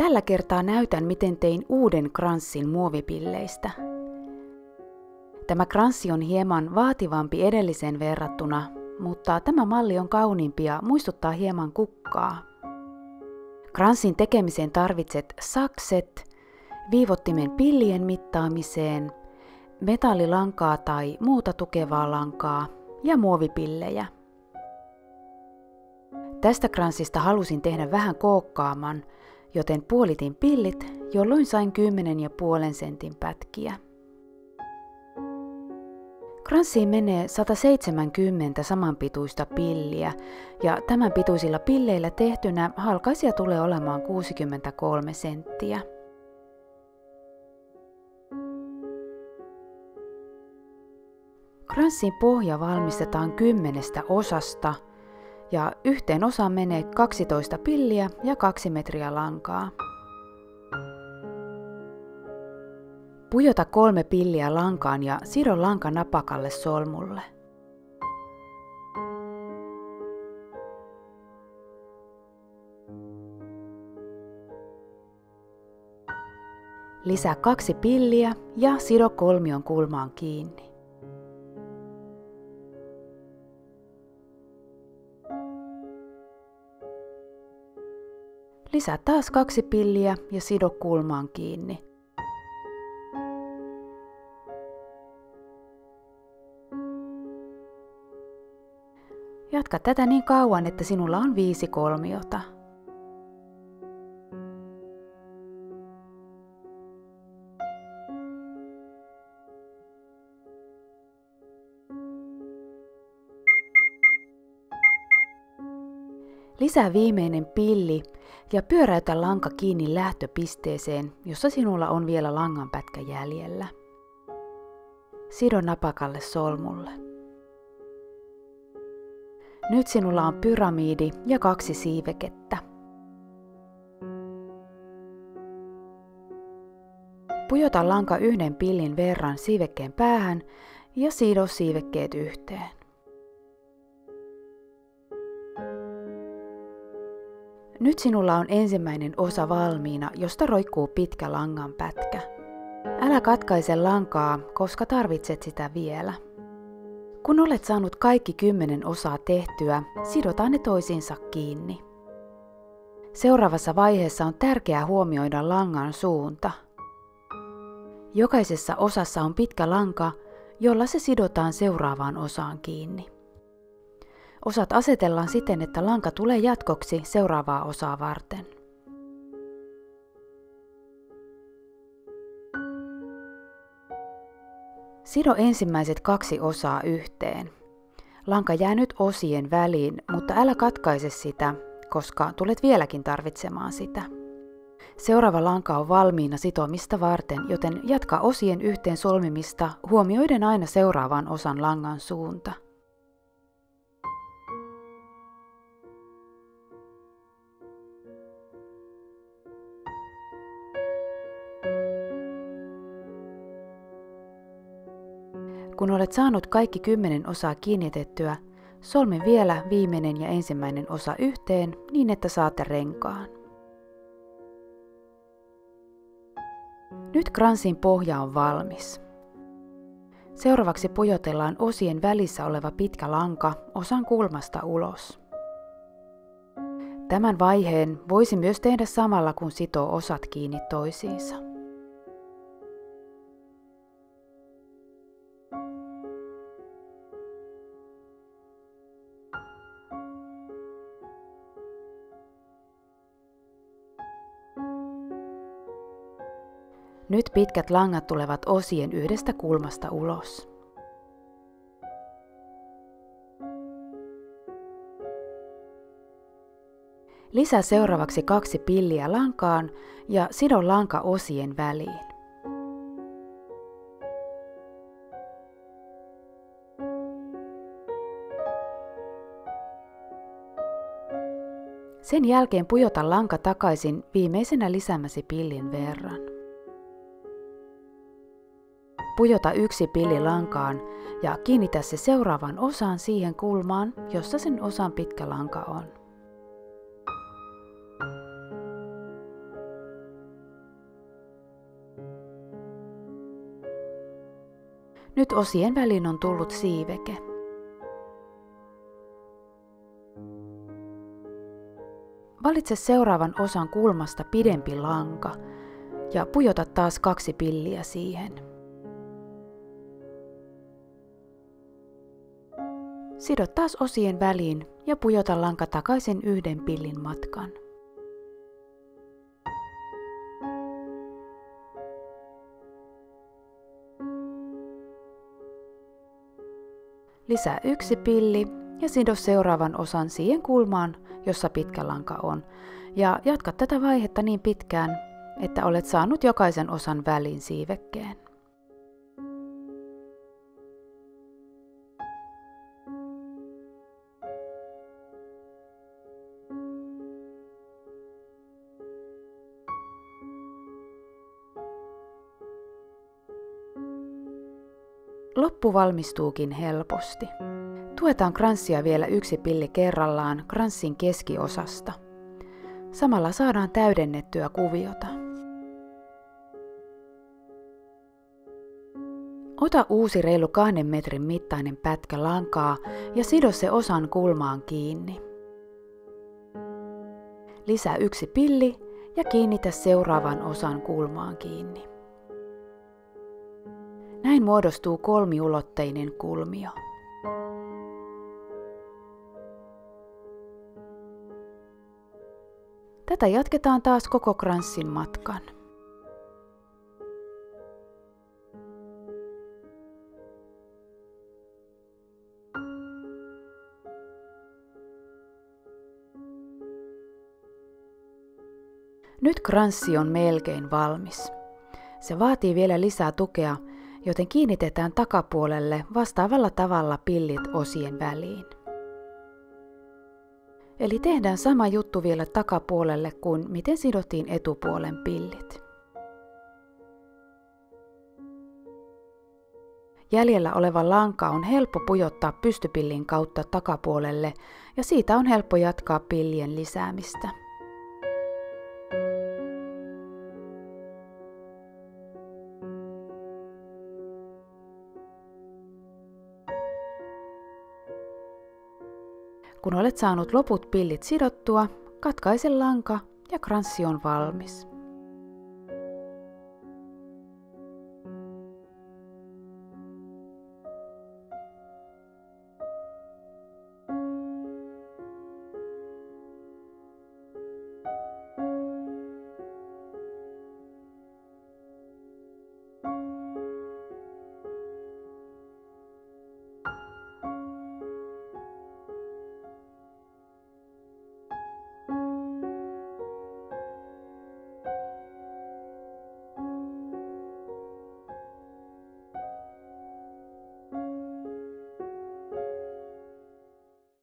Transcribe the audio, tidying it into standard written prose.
Tällä kertaa näytän, miten tein uuden kranssin muovipilleistä. Tämä kranssi on hieman vaativampi edelliseen verrattuna, mutta tämä malli on kauniimpi ja muistuttaa hieman kukkaa. Kranssin tekemiseen tarvitset sakset, viivottimen pillien mittaamiseen, metallilankaa tai muuta tukevaa lankaa ja muovipillejä. Tästä kranssista halusin tehdä vähän kookkaamman, joten puolitin pillit, jolloin sain 10,5 sentin pätkiä. Kranssiin menee 170 samanpituista pilliä ja tämän pituisilla pilleillä tehtynä halkaisija tulee olemaan 63 senttiä. Kranssin pohja valmistetaan 10 osasta ja yhteen osaan menee 12 pilliä ja 2 metriä lankaa. Pujota 3 pilliä lankaan ja sido lanka napakalle solmulle. Lisää 2 pilliä ja sido kolmion kulmaan kiinni. Lisää taas 2 pilliä ja sido kulmaan kiinni. Jatka tätä niin kauan, että sinulla on 5 kolmiota. Lisää viimeinen pilli ja pyöräytä lanka kiinni lähtöpisteeseen, jossa sinulla on vielä langanpätkä jäljellä. Sido napakalle solmulle. Nyt sinulla on pyramidi ja 2 siivekettä. Pujota lanka 1 pillin verran siivekkeen päähän ja sido siivekkeet yhteen. Nyt sinulla on ensimmäinen osa valmiina, josta roikkuu pitkä langanpätkä. Älä katkaise lankaa, koska tarvitset sitä vielä. Kun olet saanut kaikki 10 osaa tehtyä, sidotaan ne toisiinsa kiinni. Seuraavassa vaiheessa on tärkeää huomioida langan suunta. Jokaisessa osassa on pitkä lanka, jolla se sidotaan seuraavaan osaan kiinni. Osat asetellaan siten, että lanka tulee jatkoksi seuraavaa osaa varten. Sido ensimmäiset 2 osaa yhteen. Lanka jää nyt osien väliin, mutta älä katkaise sitä, koska tulet vieläkin tarvitsemaan sitä. Seuraava lanka on valmiina sitomista varten, joten jatka osien yhteen solmimista huomioiden aina seuraavan osan langan suunta. Kun olet saanut kaikki 10 osaa kiinnitettyä, solmi vielä viimeinen ja ensimmäinen osa yhteen niin, että saatte renkaan. Nyt kranssin pohja on valmis. Seuraavaksi pujotellaan osien välissä oleva pitkä lanka osan kulmasta ulos. Tämän vaiheen voisi myös tehdä samalla, kun sitoo osat kiinni toisiinsa. Nyt pitkät langat tulevat osien yhdestä kulmasta ulos. Lisää seuraavaksi 2 pilliä lankaan ja sido lanka osien väliin. Sen jälkeen pujota lanka takaisin viimeisenä lisäämäsi pillin verran. Pujota 1 pilli lankaan ja kiinnitä se seuraavan osaan siihen kulmaan, jossa sen osan pitkä lanka on. Nyt osien väliin on tullut siiveke. Valitse seuraavan osan kulmasta pidempi lanka ja pujota taas 2 pilliä siihen. Sido taas osien väliin ja pujota lanka takaisin 1 pillin matkan. Lisää 1 pilli ja sido seuraavan osan siihen kulmaan, jossa pitkä lanka on. Ja jatka tätä vaihetta niin pitkään, että olet saanut jokaisen osan väliin siivekkeen. Loppu valmistuukin helposti. Tuetaan kranssia vielä 1 pilli kerrallaan kranssin keskiosasta. Samalla saadaan täydennettyä kuviota. Ota uusi reilu 2 metrin mittainen pätkä lankaa ja sido se osan kulmaan kiinni. Lisää 1 pilli ja kiinnitä seuraavan osan kulmaan kiinni. Näin muodostuu kolmiulotteinen kulmio. Tätä jatketaan taas koko kranssin matkan. Nyt kranssi on melkein valmis. Se vaatii vielä lisää tukea, joten kiinnitetään takapuolelle vastaavalla tavalla pillit osien väliin. Eli tehdään sama juttu vielä takapuolelle kuin miten sidottiin etupuolen pillit. Jäljellä oleva lanka on helppo pujottaa pystypillin kautta takapuolelle ja siitä on helppo jatkaa pillien lisäämistä. Kun olet saanut loput pillit sidottua, katkaise lanka ja kranssi on valmis.